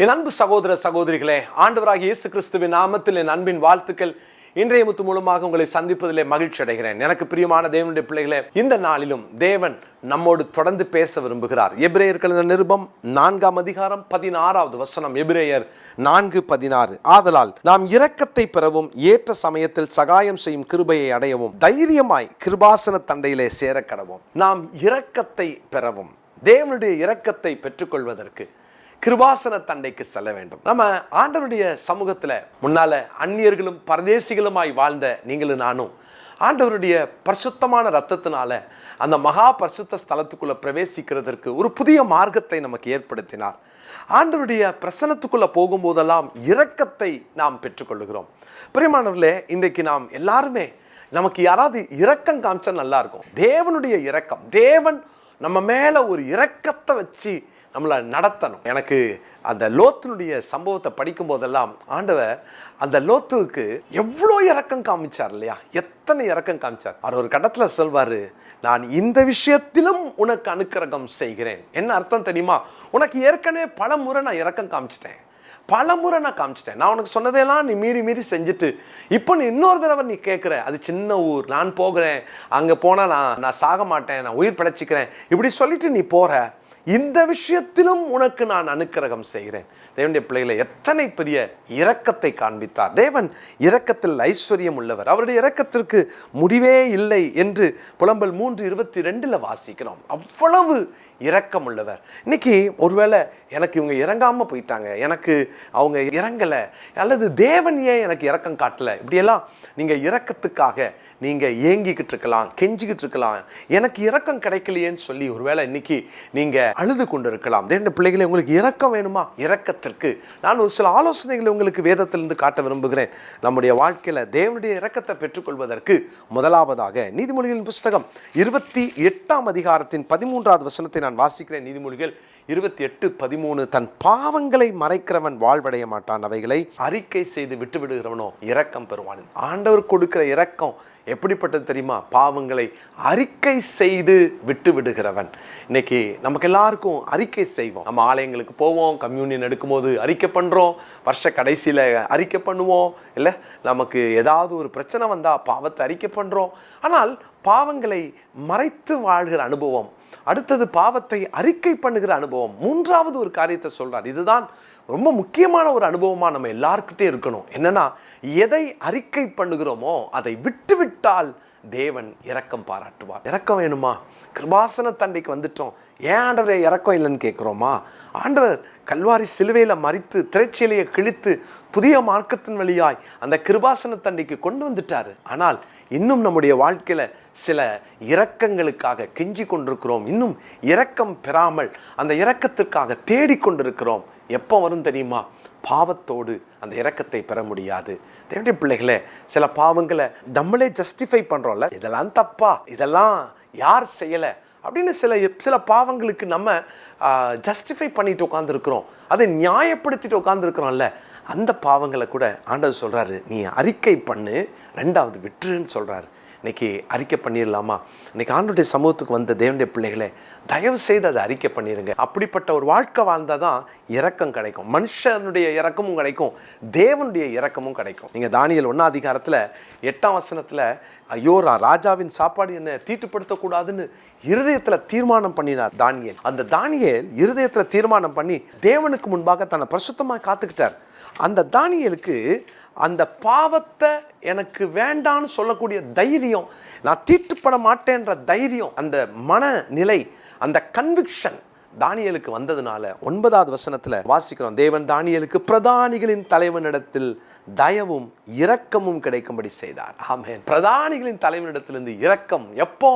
என் அன்பு சகோதர சகோதரிகளே, ஆண்டவராகிய இயேசு கிறிஸ்துவின் நாமத்தில் என் அன்பின் வாழ்த்துக்கள். இன்றைய முத்து மூலமாக உங்களை சந்திப்பதிலே மகிழ்ச்சி அடைகிறேன். எனக்கு பிரியமான தேவனுடைய பிள்ளைகளே, இந்த நாளிலும் தேவன் நம்மோடு தொடர்ந்து பேச விரும்புகிறார். எபிரேயர்கள் நிருபம் 4ஆம் அதிகாரம் 16வது வசனம். எபிரேயர் 4:16. ஆதலால் நாம் இரக்கத்தை பெறவும் ஏற்ற சமயத்தில் சகாயம் செய்யும் கிருபையை அடையவும் தைரியமாய் கிருபாசன தண்டையிலே சேர கடவோம். நாம் இரக்கத்தை பெறவும், தேவனுடைய இரக்கத்தை பெற்றுக்கொள்வதற்கு கிருபாசன தண்டைக்கு செல்ல வேண்டும். நம்ம ஆண்டவருடைய சமூகத்துல முன்னால அந்நியர்களும் பரதேசிகளுமாய் வாழ்ந்த நீங்களும் நானும் ஆண்டவருடைய பரிசுத்தமான ரத்தத்தினால அந்த மகா பரிசுத்த ஸ்தலத்துக்குள்ள பிரவேசிக்கிறதற்கு ஒரு புதிய மார்க்கத்தை நமக்கு ஏற்படுத்தினார். ஆண்டவருடைய பிரசன்னத்துக்குள்ள போகும்போதெல்லாம் இரக்கத்தை நாம் பெற்றுக்கொள்ளுகிறோம். பிரியமானவர்களே, இன்றைக்கு நாம் எல்லாருமே நமக்கு யாராவது இரக்கம் காமிச்சா நல்லா இருக்கும். தேவனுடைய இரக்கம், தேவன் நம்ம மேல ஒரு இரக்கத்தை வச்சு நம்மளை நடத்தணும். எனக்கு அந்த லோத்தினுடைய சம்பவத்தை படிக்கும் போதெல்லாம் ஆண்டவர் அந்த லோத்துவுக்கு எவ்வளோ இரக்கம் காமிச்சார் இல்லையா, எத்தனை இரக்கம் காமிச்சார். அவர் ஒரு கட்டத்தில் சொல்வாரு, நான் இந்த விஷயத்திலும் உனக்கு அனுக்கிரகம் செய்கிறேன். என்ன அர்த்தம் தெரியுமா? உனக்கு ஏற்கனவே பல முறை நான் இரக்கம் காமிச்சிட்டேன், பல முறை நான் காமிச்சிட்டேன். நான் உனக்கு சொன்னதெல்லாம் நீ மீறி செஞ்சுட்டு இப்போ நீ இன்னொரு தடவை நீ கேட்குற, அது சின்ன ஊர், நான் போகிறேன், அங்கே போனால் நான் சாக மாட்டேன், நான் உயிர் பிழைச்சிக்கிறேன், இப்படி சொல்லிட்டு நீ போகிற. இந்த விஷயத்திலும் உனக்கு நான் அனுக்கிரகம் செய்கிறேன். தேவனுடைய பிள்ளைகளை எத்தனை பெரிய இரக்கத்தை காண்பித்தார். தேவன் இரக்கத்தில் ஐஸ்வர்யம் உள்ளவர், அவருடைய இரக்கத்திற்கு முடிவே இல்லை என்று புலம்பல் 3:22 வாசிக்கிறோம். அவ்வளவு இரக்கம் உள்ளவர். இன்னைக்கு ஒருவேளை எனக்கு இவங்க இறங்காமல் போயிட்டாங்க, எனக்கு அவங்க இறங்கலை, அல்லது தேவன் ஏன் எனக்கு இரக்கம் காட்டலை, இப்படியெல்லாம் நீங்கள் இரக்கத்துக்காக நீங்கள் ஏங்கிக்கிட்டு இருக்கலாம், கெஞ்சிக்கிட்டு இருக்கலாம். எனக்கு இரக்கம் கிடைக்கலையேன்னு சொல்லி ஒருவேளை இன்னைக்கு நீங்கள் அழுது கொண்டு இருக்கலாம். தேவனுடைய பிள்ளைகளை, உங்களுக்கு இரக்கம் வேணுமா? இரக்கத்திற்கு நான் ஒரு சில ஆலோசனைகளை உங்களுக்கு வேதத்திலிருந்து காட்ட விரும்புகிறேன். நம்முடைய வாழ்க்கையில் தேவனுடைய இரக்கத்தை பெற்றுக்கொள்வதற்கு முதலாவதாக நீதிமொழிகளின் புஸ்தகம் 28ஆம் அதிகாரத்தின் 13வது வசனத்தை நான் வாசிக்கிறேன். நீதிமொழிகள் 28:13. தன் பாவங்களை மறைக்கிறவன் வாழ்வடைய மாட்டான், அவைகளை அறிக்கை செய்து விட்டு விடுகிறவனோ இரக்கம் பெறுவான். ஆண்டவர் கொடுக்கிற இரக்கம் எப்படிப்பட்டது தெரியுமா? பாவங்களை அறிக்கை செய்து விட்டு விடுகிறவன். இன்னைக்கு நமக்கு எல்லாருக்கும் அறிக்கை செய்வோம். நம்ம ஆலயங்களுக்கு போவோம், கம்யூனியன் எடுக்கும்போது அறிக்கை பண்ணுறோம், வருஷ கடைசியில் அறிக்கை பண்ணுவோம், இல்லை நமக்கு ஏதாவது ஒரு பிரச்சனை வந்தால் பாவத்தை அறிக்கை பண்ணுறோம். ஆனால் பாவங்களை மறைத்து வாழ்கிற அனுபவம், அடுத்தது பாவத்தை அறிக்கை பண்ணுகிற அனுபவம், மூன்றாவது ஒரு காரியத்தை சொல்றார். இதுதான் ரொம்ப முக்கியமான ஒரு அனுபவமாக நம்ம எல்லாருக்கிட்டே இருக்கணும். என்னன்னா, எதை அறிக்கை பண்ணுகிறோமோ அதை விட்டுவிட்டால் தேவன் இரக்கம் பாராட்டுவார். இரக்கம் வேணுமா? கிருபாசன தண்டைக்கு வந்துட்டோம், ஏன் ஆண்டவரே இரக்கம் இல்லைன்னு கேட்குறோமா? ஆண்டவர் கல்வாரி சிலுவையில் மரித்து திரைச்சீலையை கிழித்து புதிய மார்க்கத்தின் வழியாய் அந்த கிருபாசன தண்டைக்கு கொண்டு வந்துட்டார். ஆனால் இன்னும் நம்முடைய வாழ்க்கையில் சில இரக்கங்களுக்காக கெஞ்சி கொண்டிருக்கிறோம், இன்னும் இரக்கம் பெறாமல் அந்த இரக்கத்திற்காக தேடிக்கொண்டிருக்கிறோம். எப்போ வரும் தெரியுமா? பாவத்தோடு அந்த இரக்கத்தை பெற முடியாது. தேவனுடைய பிள்ளைகளே, சில பாவங்களை நம்மளே ஜஸ்டிஃபை பண்ணுறோம்ல, இதெல்லாம் தப்பா, இதெல்லாம் யார் செய்யலை அப்படின்னு சில பாவங்களுக்கு நம்ம ஜஸ்டிஃபை பண்ணிட்டு உட்காந்துருக்குறோம், அதை நியாயப்படுத்திட்டு உட்காந்துருக்குறோம்ல, அந்த பாவங்களை கூட ஆண்டவர் சொல்கிறாரு, நீ அறிக்கை பண்ணு, ரெண்டாவது விட்டுருன்னு சொல்கிறாரு. இன்னைக்கு அறிக்கை பண்ணிடலாமா? இன்னைக்கு ஆண்டவருடைய சமூகத்துக்கு வந்த தேவனுடைய பிள்ளைகளே, தயவு செய்து அதை அறிக்கை பண்ணிடுங்க. அப்படிப்பட்ட ஒரு வாழ்க்கை வாழ்ந்தால் தான் இரக்கம் கிடைக்கும். மனுஷனுடைய இரக்கமும் கிடைக்கும், தேவனுடைய இரக்கமும் கிடைக்கும். நீங்கள் தானியேல் 1ஆம் அதிகாரத்தில் 8ஆம் வசனத்தில், ஐயோ ராஜாவின் சாப்பாடு என்ன தீட்டுப்படுத்தக்கூடாதுன்னு இருதயத்தில் தீர்மானம் பண்ணினார் தானியேல். அந்த தானியேல் இருதயத்தில் தீர்மானம் பண்ணி தேவனுக்கு முன்பாக தன்னை பரிசுத்தமாக காத்துக்கிட்டார். அந்த தானியேலுக்கு அந்த பாவத்தை எனக்கு வேண்டான்னு சொல்லக்கூடிய தைரியம், நான் தீட்டுப்பட மாட்டேன்ற தைரியம், அந்த மனநிலை, அந்த கன்விக்ஷன் தானியேலுக்கு வந்ததுனால 9வது வசனத்தில் வாசிக்கிறோம், தேவன் தானியேலுக்கு பிரதானிகளின் தலைவனிடத்தில் தயவும் இரக்கமும் கிடைக்கும்படி செய்தார். ஆமென். பிரதானிகளின் தலைவனிடத்திலிருந்து இரக்கம் எப்போ?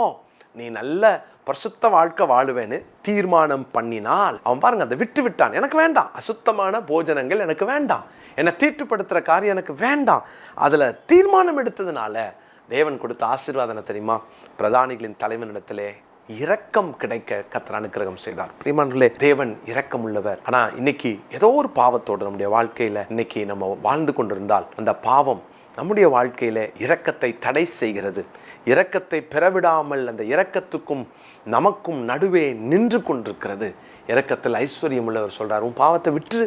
நீ நல்ல பரிசுத்த வாழ்க்கை வாழுவேன்னு தீர்மானம் பண்ணினால். அவன் பாருங்க, அதை விட்டு விட்டான். எனக்கு வேண்டாம், அசுத்தமான போஜனங்கள் எனக்கு வேண்டாம், என்னை தீட்டுப்படுத்துகிற காரியம் எனக்கு வேண்டாம். அதில் தீர்மானம் எடுத்ததுனால தேவன் கொடுத்த ஆசீர்வாதம் தெரியுமா? பிரதானிகளின் தலைவனிடத்திலே இரக்கம் கிடைக்க கர்த்தர் அனுக்கிரகம் செய்தார். பிரியமானவர்களே, தேவன் இரக்கம் உள்ளவர். ஆனால் இன்னைக்கு ஏதோ ஒரு பாவத்தோடு நம்முடைய வாழ்க்கையில் இன்னைக்கு நம்ம வாழ்ந்து கொண்டிருந்தால் அந்த பாவம் நம்முடைய வாழ்க்கையில் இரக்கத்தை தடை செய்கிறது. இரக்கத்தை பெறவிடாமல் அந்த இரக்கத்துக்கும் நமக்கும் நடுவே நின்று கொண்டிருக்கிறது. இரக்கத்தில் ஐஸ்வர்யம் உள்ளவர் சொல்கிறார். உன் பாவத்தை விட்டு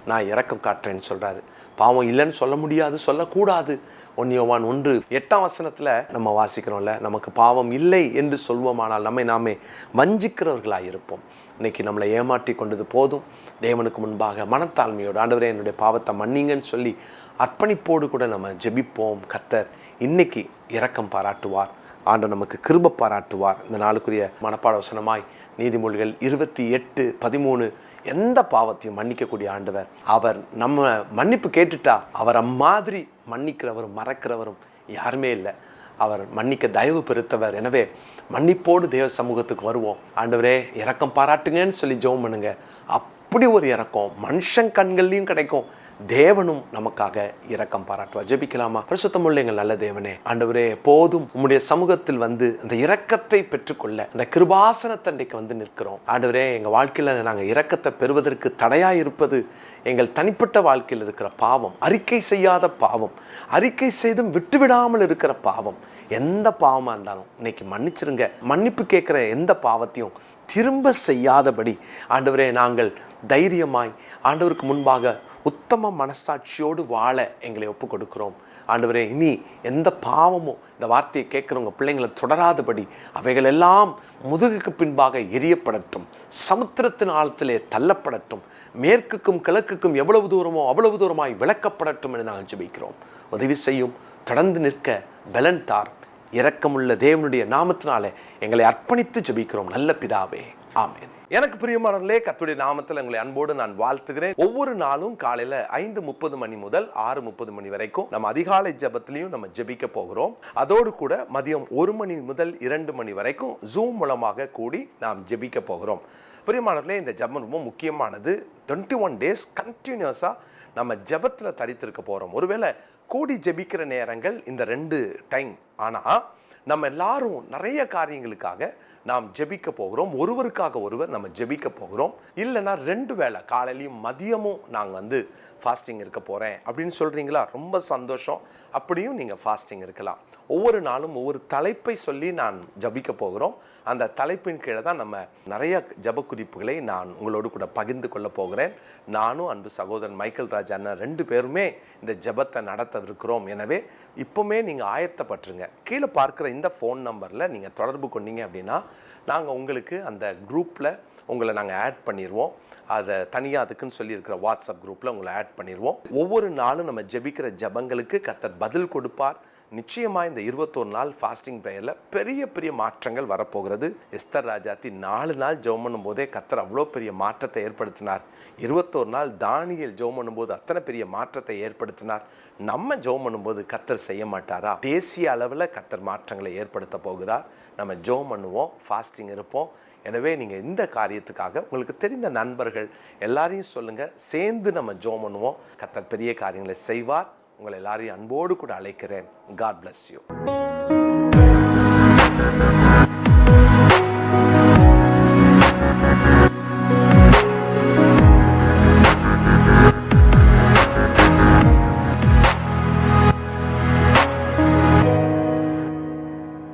நான் இரக்கம் காட்டுறேன்னு சொல்கிறாரு. பாவம் இல்லைன்னு சொல்ல முடியாது, சொல்லக்கூடாது. 1 யோவான் 1:8 நம்ம வாசிக்கிறோம்ல, நமக்கு பாவம் இல்லை என்று சொல்வோமானால் நம்மை நாமே வஞ்சிக்கிறவர்களாக இருப்போம். இன்னைக்கு நம்மளை ஏமாற்றி கொண்டது போதும். தேவனுக்கு முன்பாக மனத்தாழ்மையோடு, ஆண்டவரே என்னுடைய பாவத்தை மன்னிங்கன்னு சொல்லி அர்ப்பணிப்போடு கூட நம்ம ஜெபிப்போம். கர்த்தர் இன்னைக்கு இரக்கம் பாராட்டுவார். ஆண்டவர் நமக்கு கிருபை பாராட்டுவார். இந்த நாளுக்குரிய மனப்பாட வசனமாய் நீதிமொழிகள் 28:13, எந்த பாவத்தையும் மன்னிக்கக்கூடிய ஆண்டவர். அவர் நம்ம மன்னிப்பு கேட்டுட்டா அவரை மாதிரி மன்னிக்கிறவரும் மறக்கிறவரும் யாருமே இல்லை. அவர் மன்னிக்க தயவு பெருத்தவர். எனவே மன்னிப்போடு தேவ சமூகத்துக்கு வருவோம். ஆண்டவரே இரக்கம் பாராட்டுங்கன்னு சொல்லி ஜெபம் பண்ணுங்க. அப்படி ஒரு இரக்கம் மனுஷன் கண்கள்லையும் கிடைக்கும். தேவனும் நமக்காக இரக்கம் பாராட்டுவார். ஜெபிக்கலாமா? பரிசுத்தமுள்ள எங்கள் நல்ல தேவனே, ஆண்டவரே எப்போதும் உம்முடைய சமூகத்தில் வந்து அந்த இரக்கத்தை பெற்றுக்கொள்ள அந்த கிருபாசனத்தண்டைக்கு வந்து நிற்கிறோம். ஆண்டவரே, எங்கள் வாழ்க்கையில் நாங்கள் இரக்கத்தை பெறுவதற்கு தடையாக இருப்பது எங்கள் தனிப்பட்ட வாழ்க்கையில் இருக்கிற பாவம், அறிக்கை செய்யாத பாவம், அறிக்கை செய்தும் விட்டுவிடாமல் இருக்கிற பாவம், எந்த பாவமாக இருந்தாலும் இன்னைக்கு மன்னிச்சிருங்க. மன்னிப்பு கேட்குற எந்த பாவத்தையும் திரும்ப செய்யாதபடி ஆண்டவரே நாங்கள் தைரியமாய் ஆண்டவருக்கு முன்பாக உத்தம மனசாட்சியோடு வாழ எங்களை ஒப்பு கொடுக்கிறோம். ஆண்டவரே, இனி எந்த பாவமும் இந்த வார்த்தையை கேட்குறவங்க பிள்ளைங்களை தொடராதபடி அவைகள் எல்லாம் முதுகுக்கு பின்பாக எரியப்படட்டும், சமுத்திரத்தின் ஆழத்திலே தள்ளப்படட்டும், மேற்குக்கும் கிழக்குக்கும் எவ்வளவு தூரமோ அவ்வளவு தூரமாய் விளக்கப்படட்டும் என்று நாங்கள் ஜெபிக்கிறோம். உதவி செய்யும், தொடர்ந்து நிற்க பலன் தார். இரக்கமுள்ள தேவனுடைய நாமத்தினாலே எங்களை அர்ப்பணித்து ஜெபிக்கிறோம் நல்ல பிதாவே, ஆமென். எனக்கு பிரியமானவர்களே, கர்த்தருடைய நாமத்தில் உங்களை அன்போடு நான் வாழ்த்துகிறேன். ஒவ்வொரு நாளும் காலையில் 5:30 மணி முதல் 6:30 மணி வரைக்கும் நம்ம அதிகாலை ஜெபத்திலையும் நம்ம ஜெபிக்க போகிறோம். அதோடு கூட மதியம் 1 மணி முதல் 2 மணி வரைக்கும் ஜூம் மூலமாக கூடி நாம் ஜெபிக்க போகிறோம். பிரியமானவர்களே, இந்த ஜெபம் ரொம்ப முக்கியமானது. 21 days கண்டினியூஸாக நம்ம ஜெபத்தில் தரித்திருக்க போகிறோம். ஒருவேளை கூடி ஜெபிக்கிற நேரங்கள் இந்த 2 டைம், ஆனால் நம்ம எல்லாரும் நிறைய காரியங்களுக்காக நாம் ஜெபிக்க போகிறோம். ஒருவருக்காக ஒருவர் நம்ம ஜெபிக்க போகிறோம். இல்லைன்னா 2 வேளை காலையிலையும் மதியமும் நாங்கள் வந்து ஃபாஸ்டிங் இருக்க போகிறேன் அப்படின்னு சொல்கிறீங்களா? ரொம்ப சந்தோஷம். அப்படியும் நீங்கள் ஃபாஸ்டிங் இருக்கலாம். ஒவ்வொரு நாளும் ஒவ்வொரு தலைப்பை சொல்லி நான் ஜபிக்க போகிறோம். அந்த தலைப்பின் கீழே தான் நம்ம நிறைய ஜப குறிப்புகளை நான் உங்களோடு கூட பகிர்ந்து கொள்ள போகிறேன். நானும் அன்பு சகோதரன் மைக்கேல் ராஜ் அண்ணன் 2 பேருமே இந்த ஜபத்தை நடத்தவிருக்கிறோம். எனவே இப்போவுமே நீங்கள் ஆயத்தப்பட்டுருங்க. கீழே பார்க்குற இந்த ஃபோன் நம்பரில் நீங்கள் தொடர்பு கொண்டீங்க அப்படின்னா நாங்கள் உங்களுக்கு அந்த குரூப்பில் உங்களை நாங்கள் ஆட் பண்ணிடுவோம். அதை தனியாக அதுக்குன்னு சொல்லியிருக்கிற வாட்ஸ்அப் குரூப்பில் உங்களை ஆட் பண்ணிடுவோம். ஒவ்வொரு நாளும் நம்ம ஜெபிக்கிற ஜபங்களுக்கு கர்த்தர் பதில் கொடுப்பார். நிச்சயமாக இந்த 21 நாள் ஃபாஸ்டிங் ப்ரேயரில் பெரிய பெரிய மாற்றங்கள் வரப்போகிறது. எஸ்தர் ராஜாத்தி 4 நாள் ஜெபம் பண்ணும் போதே கர்த்தர் அவ்வளோ பெரிய மாற்றத்தை ஏற்படுத்தினார். 21 நாள் தானியேல் ஜெபம் பண்ணும்போது அத்தனை பெரிய மாற்றத்தை ஏற்படுத்தினார். நம்ம ஜெபம் பண்ணும்போது கர்த்தர் செய்ய மாட்டாரா? தேசிய அளவில் கர்த்தர் மாற்றங்களை ஏற்படுத்த போகிறார். நம்ம ஜெபம் பண்ணுவோம், ஃபாஸ்டிங் இருப்போம். எனவே நீங்கள் இந்த காரியத்துக்காக உங்களுக்கு தெரிந்த நண்பர்கள் எல்லாரையும் சொல்லுங்கள். சேர்ந்து நம்ம ஜெபம் பண்ணுவோம். கர்த்தர் பெரிய காரியங்களை செய்வார். உங்களை எல்லாரையும் அன்போடு கூட அழைக்கிறேன். God bless you.